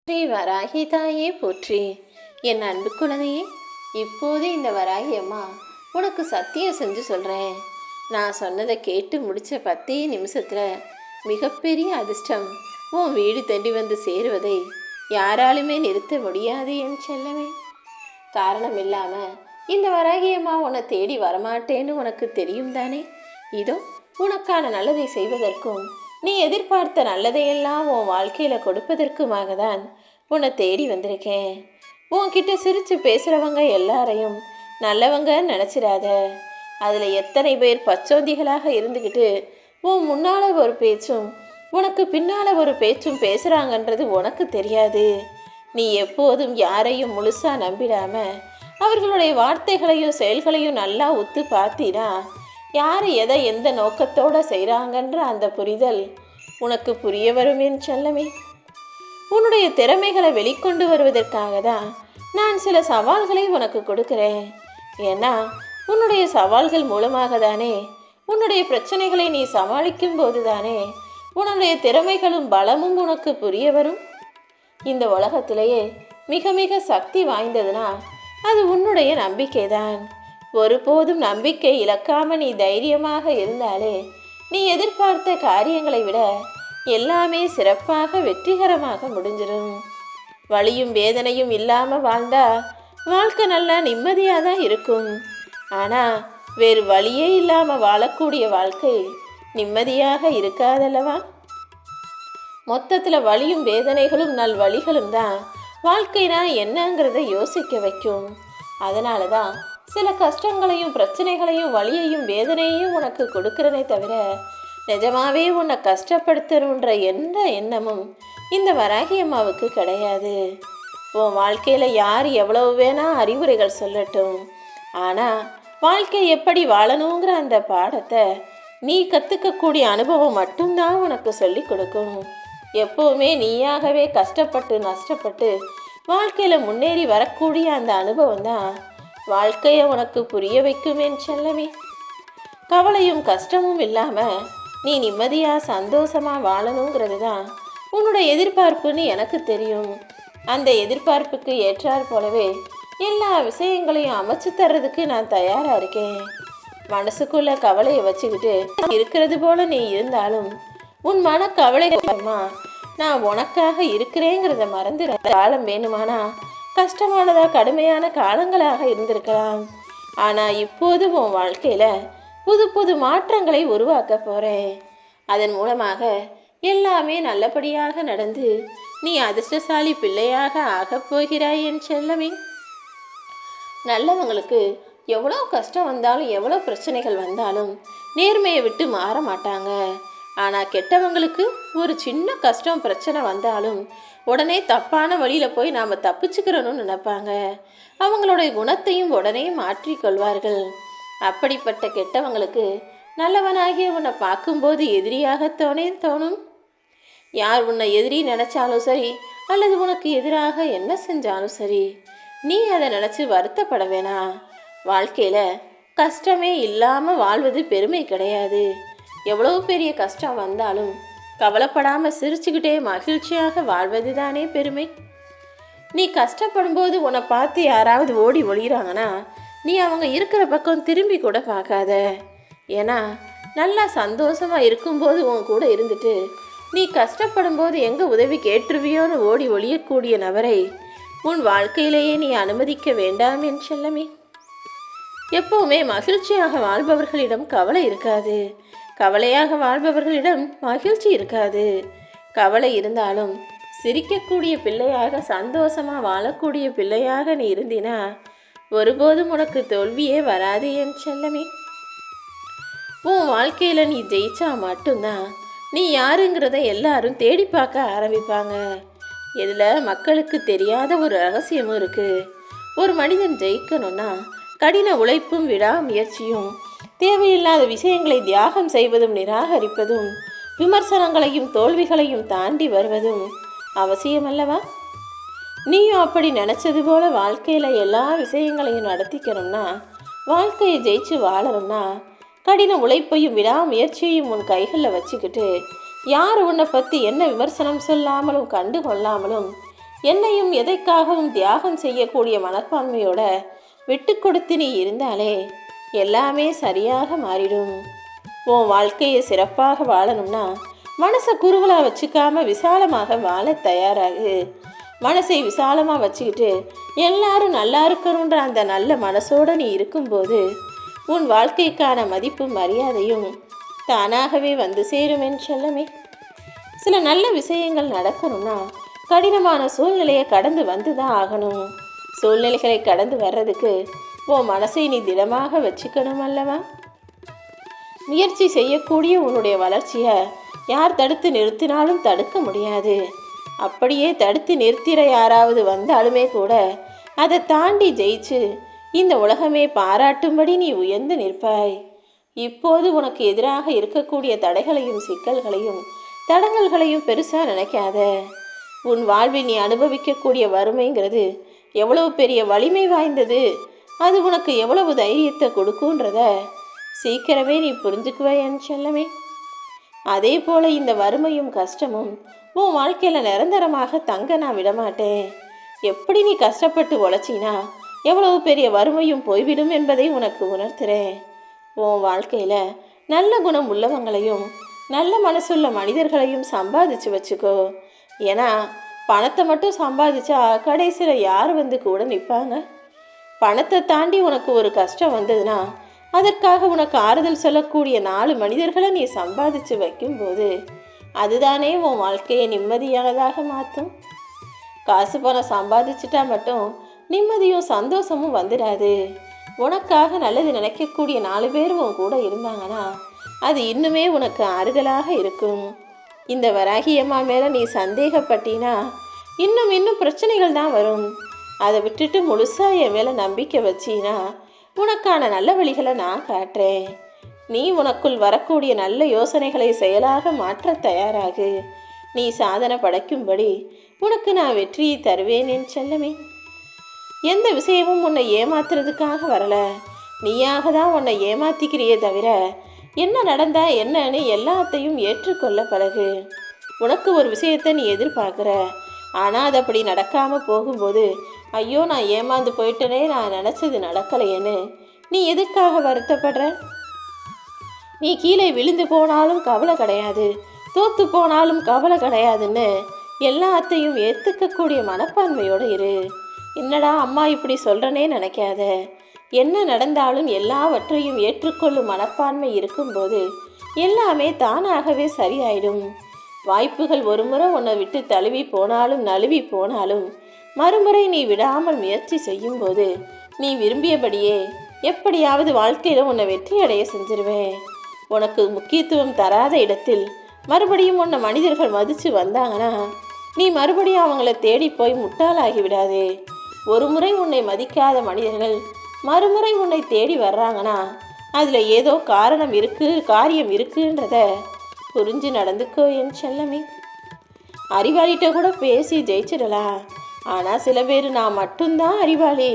ஸ்ரீ வராகி தாயே போற்றி. என் அன்பு குழந்தையே, இப்போது இந்த வராகி அம்மா உனக்கு சத்தியம் செஞ்சு சொல்கிறேன். நான் சொன்னதை கேட்டு முடித்த 10 நிமிஷத்தில் மிகப்பெரிய அதிர்ஷ்டம் உன் வீடு தேடி வந்து சேருவதை யாராலுமே நிறுத்த முடியாது என் செல்லமே. காரணம் இல்லாமல் இந்த வராகி அம்மா உன்னை தேடி வரமாட்டேன்னு உனக்கு தெரியும் தானே. இதோ உனக்கான நல்லதை செய்வதற்கும் நீ எதிர்பார்த்த நல்லதையெல்லாம் உன் வாழ்க்கையில் கொடுப்பதற்குமாக தான் உன்னை தேடி வந்திருக்கேன். உன்கிட்ட சிரித்து பேசுகிறவங்க எல்லாரையும் நல்லவங்க நினச்சிடாத. அதில் எத்தனை பேர் பச்சோந்திகளாக இருந்துக்கிட்டு உன் முன்னால் ஒரு பேச்சும் உனக்கு பின்னால் ஒரு பேச்சும் பேசுகிறாங்கன்றது உனக்கு தெரியாது. நீ எப்போதும் யாரையும் முழுசாக நம்பிடாமல் அவர்களுடைய வார்த்தைகளையும் செயல்களையும் நல்லா உத்து பார்த்தீனா யார் எதை எந்த நோக்கத்தோடு செய்கிறாங்கன்ற அந்த புரிதல் உனக்கு புரிய வரும் என் செல்லமே. உன்னுடைய திறமைகளை வெளிக்கொண்டு வருவதற்காக தான் நான் சில சவால்களை உனக்கு கொடுக்குறேன். ஏன்னா உன்னுடைய சவால்கள் மூலமாக தானே உன்னுடைய பிரச்சனைகளை நீ சமாளிக்கும் போது தானே உன்னுடைய திறமைகளும் பலமும் உனக்கு புரிய வரும். இந்த உலகத்திலேயே மிக மிக சக்தி வாய்ந்ததுன்னா அது உன்னுடைய நம்பிக்கை தான். ஒருபோதும் நம்பிக்கை இழக்காமல் நீ தைரியமாக இருந்தாலே நீ எதிர்பார்த்த காரியங்களை விட எல்லாமே சிறப்பாக வெற்றிகரமாக முடிஞ்சிடும். வலியும் வேதனையும் இல்லாமல் வாழ்ந்தா வாழ்க்கை நல்லா நிம்மதியாக தான் இருக்கும். ஆனால் வேறு வழியே இல்லாமல் வாழக்கூடிய வாழ்க்கை நிம்மதியாக இருக்காதல்லவா. மொத்தத்தில் வலியும் வேதனைகளும் நல்வழிகளும் தான் வாழ்க்கைனா என்னங்கிறத யோசிக்க வைக்கும். அதனால தான் சில கஷ்டங்களையும் பிரச்சனைகளையும் வலியையும் வேதனையையும் உனக்கு கொடுக்குறனே தவிர நிஜமாவே உன்னை கஷ்டப்படுத்தணுன்ற எந்த எண்ணமும் இந்த வராகி அம்மாவுக்கு கிடையாது. உன் வாழ்க்கையில் யார் எவ்வளவு வேணால் அறிவுரைகள் சொல்லட்டும், ஆனால் வாழ்க்கை எப்படி வாழணுங்கிற அந்த பாடத்தை நீ கற்றுக்கக்கூடிய அனுபவம் மட்டும்தான் உனக்கு சொல்லி கொடுக்கும். எப்போவுமே நீயாகவே கஷ்டப்பட்டு நஷ்டப்பட்டு வாழ்க்கையில் முன்னேறி வரக்கூடிய அந்த அனுபவம் தான் வாழ்க்கையை உனக்கு புரிய வைக்கும் என் செல்லமே. கவலையும் கஷ்டமும் இல்லாமல் நீ நிம்மதியாக சந்தோஷமாக வாழணுங்கிறது தான் உன்னோட எதிர்பார்ப்புன்னு எனக்கு தெரியும். அந்த எதிர்பார்ப்புக்கு ஏற்றாற் போலவே எல்லா விஷயங்களையும் அமைச்சு தர்றதுக்கு நான் தயாராக இருக்கேன். மனசுக்குள்ள கவலையை வச்சுக்கிட்டு இருக்கிறது போல நீ இருந்தாலும் உன் மன கவலைமா நான் உனக்காக இருக்கிறேங்கிறத மறந்துட. காலம் வேணுமானா கஷ்டமானதா கடுமையான காலங்களாக இருந்திருக்கலாம். ஆனால் இப்போது உன் வாழ்க்கையில் புது புது மாற்றங்களை உருவாக்க போகிறேன். அதன் மூலமாக எல்லாமே நல்லபடியாக நடந்து நீ அதிர்ஷ்டசாலி பிள்ளையாக ஆகப் போகிறாய் என் செல்லமே. நல்லவங்களுக்கு எவ்வளோ கஷ்டம் வந்தாலும் எவ்வளோ பிரச்சனைகள் வந்தாலும் நேர்மையை விட்டு மாற மாட்டாங்க. ஆனால் கெட்டவங்களுக்கு ஒரு சின்ன கஷ்டம் பிரச்சனை வந்தாலும் உடனே தப்பான வழியில் போய் நாம் தப்பிச்சுக்கிறணும்னு நினைப்பாங்க. அவங்களுடைய குணத்தையும் உடனே மாற்றிக்கொள்வார்கள். அப்படிப்பட்ட கெட்டவங்களுக்கு நல்லவனாகிய உன்னை பார்க்கும்போது எதிரியாக தோணும். யார் உன்னை எதிரி நினச்சாலும் சரி அல்லது உனக்கு எதிராக என்ன செஞ்சாலும் சரி நீ அதை நினச்சி வருத்தப்பட வேணாம். வாழ்க்கையில் கஷ்டமே இல்லாமல் வாழ்வது பெருமை கிடையாது. எவ்வளோ பெரிய கஷ்டம் வந்தாலும் கவலைப்படாமல் சிரிச்சுக்கிட்டே மகிழ்ச்சியாக வாழ்வது தானே பெருமை. நீ கஷ்டப்படும் போது உன்னை பார்த்து யாராவது ஓடி ஒளிகிறாங்கன்னா நீ அவங்க இருக்கிற பக்கம் திரும்பி கூட பார்க்காத. ஏன்னா நல்லா சந்தோஷமாக இருக்கும்போது உன் கூட இருந்துட்டு நீ கஷ்டப்படும் போது எங்கே உதவி கேட்டுருவியோன்னு ஓடி ஒளியக்கூடிய நபரை உன் வாழ்க்கையிலேயே நீ அனுமதிக்க வேண்டாம் என் செல்லமே. எப்போவுமே மகிழ்ச்சியாக வாழ்பவர்களிடம் கவலை இருக்காது, கவலையாக வாழ்பவர்களிடம் மகிழ்ச்சி இருக்காது. கவலை இருந்தாலும் சிரிக்கக்கூடிய பிள்ளையாக சந்தோஷமாக வாழக்கூடிய பிள்ளையாக நீ இருந்தினா ஒருபோதும் உனக்கு தோல்வியே வராது என் செல்லமே. உன் வாழ்க்கையில் நீ ஜெயிச்சா மட்டும்தான் நீ யாருங்கிறத எல்லாரும் தேடி பார்க்க ஆரம்பிப்பாங்க. இதில் மக்களுக்கு தெரியாத ஒரு ரகசியமும் இருக்குது. ஒரு மனிதன் ஜெயிக்கணும்னா கடின உழைப்பும் விடாமுயற்சியும் தேவையில்லாத விஷயங்களை தியாகம் செய்வதும் நிராகரிப்பதும் விமர்சனங்களையும் தோல்விகளையும் தாண்டி வருவதும் அவசியமல்லவா. நீயும் அப்படி நினச்சது போல வாழ்க்கையில் எல்லா விஷயங்களையும் நடத்திக்கணும்னா வாழ்க்கையை ஜெயிச்சு வாழணும்னா கடின உழைப்பையும் விடாமுயற்சியையும் உன் கைகளில் வச்சுக்கிட்டு யார் உன்னை பற்றி என்ன விமர்சனம் சொல்லாமலும் கண்டு கொள்ளாமலும் என்னையும் எதைக்காகவும் தியாகம் செய்யக்கூடிய மனப்பான்மையோட விட்டு கொடுத்து நீ இருந்தாலே எல்லாமே சரியாக மாறிடும். உன் வாழ்க்கையை சிறப்பாக வாழணும்னா மனசை குறுகலாக வச்சுக்காம விசாலமாக வாழ தயாராகு. மனசை விசாலமாக வச்சுக்கிட்டு எல்லாரும் நல்லா இருக்கணுன்ற அந்த நல்ல மனசோடு நீ இருக்கும்போது உன் வாழ்க்கைக்கான மதிப்பும் மரியாதையும் தானாகவே வந்து சேரும் என் செல்லமே. சில நல்ல விஷயங்கள் நடக்கணும்னா கடினமான சூழ்நிலையை கடந்து வந்து தான் ஆகணும். சூழ்நிலைகளை கடந்து வர்றதுக்கு உன் மனசை நீ திடமாக வச்சுக்கணும் அல்லவா? முயற்சி செய்யக்கூடிய உன்னுடைய வளர்ச்சியை யார் தடுத்து நிறுத்தினாலும் தடுக்க முடியாது. அப்படியே தடுத்து நிறுத்திட யாராவது வந்தாலுமே கூட அதை தாண்டி ஜெயிச்சு இந்த உலகமே பாராட்டும்படி நீ உயர்ந்து நிற்பாய். இப்போது உனக்கு எதிராக இருக்கக்கூடிய தடைகளையும் சிக்கல்களையும் தடங்கல்களையும் பெருசாக நினைக்காத. உன் வாழ்வில் நீ அனுபவிக்கக்கூடிய வறுமைங்கிறது எவ்வளவு பெரிய வலிமை வாய்ந்தது, அது உனக்கு எவ்வளவு தைரியத்தை கொடுக்குன்றத சீக்கிரமே நீ புரிஞ்சுக்குவே என் செல்லமே. அதே போல் இந்த வறுமையும் கஷ்டமும் உன் வாழ்க்கையில் நிரந்தரமாக தங்க நான் விடமாட்டேன். எப்படி நீ கஷ்டப்பட்டு உழைச்சினா எவ்வளவு பெரிய வறுமையும் போய்விடும் என்பதை உனக்கு உணர்த்துறேன். உன் வாழ்க்கையில் நல்ல குணம் உள்ளவங்களையும் நல்ல மனசுள்ள மனிதர்களையும் சம்பாதிச்சு வச்சுக்கோ. ஏன்னா பணத்தை மட்டும் சம்பாதிச்சா கடைசியில் யார் வந்து கூட நிற்பாங்க? பணத்தை தாண்டி உனக்கு ஒரு கஷ்டம் வந்ததுன்னா அதற்காக உனக்கு ஆறுதல் சொல்லக்கூடிய 4 மனிதர்களை நீ சம்பாதிச்சு வைக்கும்போது அதுதானே உன் வாழ்க்கையை நிம்மதியானதாக மாற்றும். காசு பணம் சம்பாதிச்சுட்டா மட்டும் நிம்மதியும் சந்தோஷமும் வந்துடாது. உனக்காக நல்லது நினைக்கக்கூடிய 4 பேர் உன் கூட இருந்தாங்கன்னா அது இன்னுமே உனக்கு ஆறுதலாக இருக்கும். இந்த வராகியம்மா மேலே நீ சந்தேகப்பட்டினா இன்னும் பிரச்சனைகள் தான் வரும். அதை விட்டுட்டு முழுசாக என் மேலே நம்பிக்கை வச்சினா உனக்கான நல்ல வழிகளை நான் காட்டுறேன். நீ உனக்குள் வரக்கூடிய நல்ல யோசனைகளை செயலாக மாற்ற தயாராகு. நீ சாதனை படைக்கும்படி உனக்கு நான் வெற்றியை தருவேன் என் செல்லமே. எந்த விஷயமும் உன்னை ஏமாத்துறதுக்காக வரல, நீயாக தான் உன்னை ஏமாத்திக்கிறியே தவிர என்ன நடந்தா என்னன்னு எல்லாத்தையும் ஏற்றுக்கொள்ள பழகு. உனக்கு ஒரு விஷயத்தை நீ எதிர்பார்க்குற, ஆனால் அது அப்படி நடக்காமல் போகும்போது ஐயோ நான் ஏமாந்து போயிட்டனே, நான் நினச்சது நடக்கலையேன்னு நீ எதுக்காக வருத்தப்படுற? நீ கீழே விழுந்து போனாலும் கவலை கிடையாது, தோற்று போனாலும் கவலை கிடையாதுன்னு எல்லாத்தையும் ஏற்றுக்கக்கூடிய மனப்பான்மையோடு இரு. என்னடா அம்மா இப்படி சொல்கிறனே நினைக்காத. என்ன நடந்தாலும் எல்லாவற்றையும் ஏற்றுக்கொள்ளும் மனப்பான்மை இருக்கும்போது எல்லாமே தானாகவே சரியாயிடும். வாய்ப்புகள் ஒரு முறை உன்னை விட்டு தழுவி போனாலும் நழுவி போனாலும் மறுமுறை நீ விடாமல் முயற்சி செய்யும்போது நீ விரும்பியபடியே எப்படியாவது வாழ்க்கையில் உன்னை வெற்றி அடைய செஞ்சிருவேன். உனக்கு முக்கியத்துவம் தராத இடத்தில் மறுபடியும் உன்னை மனிதர்கள் மதித்து வந்தாங்கன்னா நீ மறுபடியும் அவங்கள தேடி போய் முட்டாளாகி விடாதே. ஒரு முறை உன்னை மதிக்காத மனிதர்கள் மறுமுறை உன்னை தேடி வர்றாங்கன்னா அதில் ஏதோ காரியம் இருக்குன்றத புரிஞ்சு நடந்துக்கோ என் செல்லமே. அறிவாளிகிட்ட கூட பேசி ஜெயிச்சிடலாம், ஆனால் சில பேர் நான் மட்டும்தான் அறிவாளி,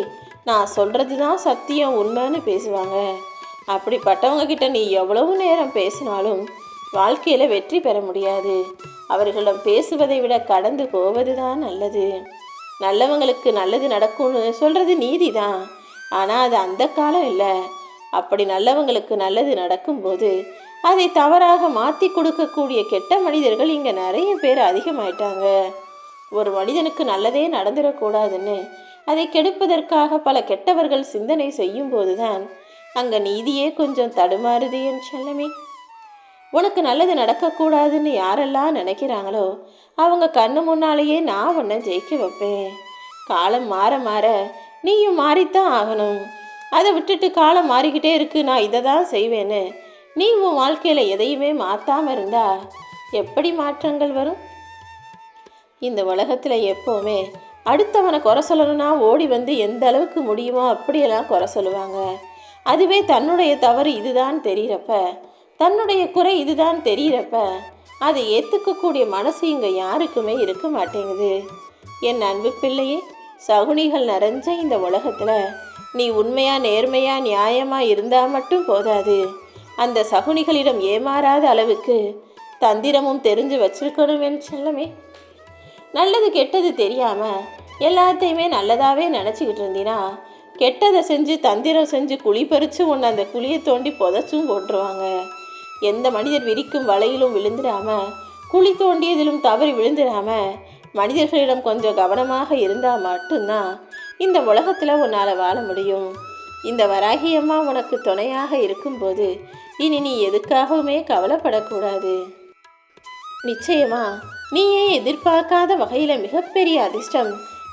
நான் சொல்கிறது தான் சத்தியம் உண்மைன்னு பேசுவாங்க. அப்படிப்பட்டவங்க கிட்ட நீ எவ்வளவு நேரம் பேசினாலும் வாழ்க்கையில் வெற்றி பெற முடியாது. அவர்களிடம் பேசுவதை விட கடந்து போவது தான் நல்லது. நல்லவங்களுக்கு நல்லது நடக்கும்னு சொல்கிறது நீதி தான், ஆனால் அது அந்த காலம் இல்லை. அப்படி நல்லவங்களுக்கு நல்லது நடக்கும்போது அதை தவறாக மாற்றி கொடுக்கக்கூடிய கெட்ட மனிதர்கள் இங்கே நிறைய பேர் அதிகமாயிட்டாங்க. ஒரு மனிதனுக்கு நல்லதே நடந்துடக்கூடாதுன்னு அதை கெடுப்பதற்காக பல கெட்டவர்கள் சிந்தனை செய்யும்போது தான் அங்கே நீதியே கொஞ்சம் தடுமாறுது என் செல்லமே. உனக்கு நல்லது நடக்கக்கூடாதுன்னு யாரெல்லாம் நினைக்கிறாங்களோ அவங்க கண்ணு முன்னாலேயே நான் உன்னை ஜெயிக்க வைப்பேன். காலம் மாற மாற நீயும் மாறித்தான் ஆகணும். அதை விட்டுட்டு காலம் மாறிக்கிட்டே இருக்கு, நான் இதை தான் செய்வேன்னு நீ உன் வாழ்க்கையில் எதையுமே மாற்றாமல் இருந்தா எப்படி மாற்றங்கள் வரும்? இந்த உலகத்தில் எப்போவுமே அடுத்தவனை குறை சொல்லணும்னா ஓடி வந்து எந்த அளவுக்கு முடியுமோ அப்படியெல்லாம் குறை சொல்லுவாங்க. அதுவே தன்னுடைய தவறு இதுதான் தெரிகிறப்ப, தன்னுடைய குறை இதுதான் தெரிகிறப்ப அதை ஏற்றுக்கக்கூடிய மனசு இங்கே யாருக்குமே இருக்க மாட்டேங்குது. என் அன்பு பிள்ளையே, சகுனிகள் நிறைஞ்ச இந்த உலகத்தில் நீ உண்மையாக நேர்மையாக நியாயமாக இருந்தால் மட்டும் போதாது, அந்த சகுனிகளிடம் ஏமாறாத அளவுக்கு தந்திரமும் தெரிஞ்சு வச்சிருக்கணும் என் செல்லமே. நல்லது கெட்டது தெரியாமல் எல்லாத்தையுமே நல்லதாகவே நினச்சிக்கிட்டு இருந்தீன்னா கெட்டதை செஞ்சு தந்திரம் செஞ்சு குழி பறித்து உன்னை அந்த குழியை தோண்டி புதைச்சும் போட்டுருவாங்க. எந்த மனிதர் விரிக்கும் வலையிலும் விழுந்துடாம குழி தோண்டியதிலும் தவறி விழுந்துடாம மனிதர்களிடம் கொஞ்சம் கவனமாக இருந்தால் மட்டும்தான் இந்த உலகத்தில் உன்னால் வாழ முடியும். இந்த வராகி அம்மா உனக்கு துணையாக இருக்கும்போது இனி நீ எதுக்காகவுமே கவலைப்படக்கூடாது. நிச்சயமா நீயே எதிர்பார்க்காத வகையில் மிகப்பெரிய அதிர்ஷ்டம்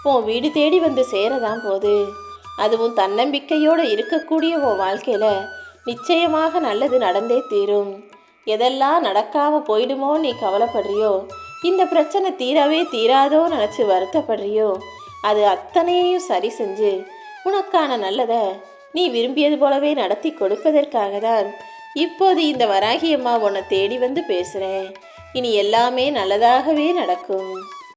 உன் வீடு தேடி வந்து சேரதான் போது. அதுவும் தன்னம்பிக்கையோடு இருக்கக்கூடிய உன் வாழ்க்கையில் நிச்சயமாக நல்லது நடந்தே தீரும். எதெல்லாம் நடக்காமல் போயிடுமோ நீ கவலைப்படுறியோ, இந்த பிரச்சனை தீரவே தீராதோ நினச்சி வருத்தப்படுறியோ, அது அத்தனையையும் சரி செஞ்சு உனக்கான நல்லதை நீ விரும்பியது போலவே நடத்தி கொடுப்பதற்காக தான் இப்போது இந்த வராகி அம்மா உன்னை தேடி வந்து பேசுகிறேன். இனி எல்லாமே நல்லதாகவே நடக்கும்.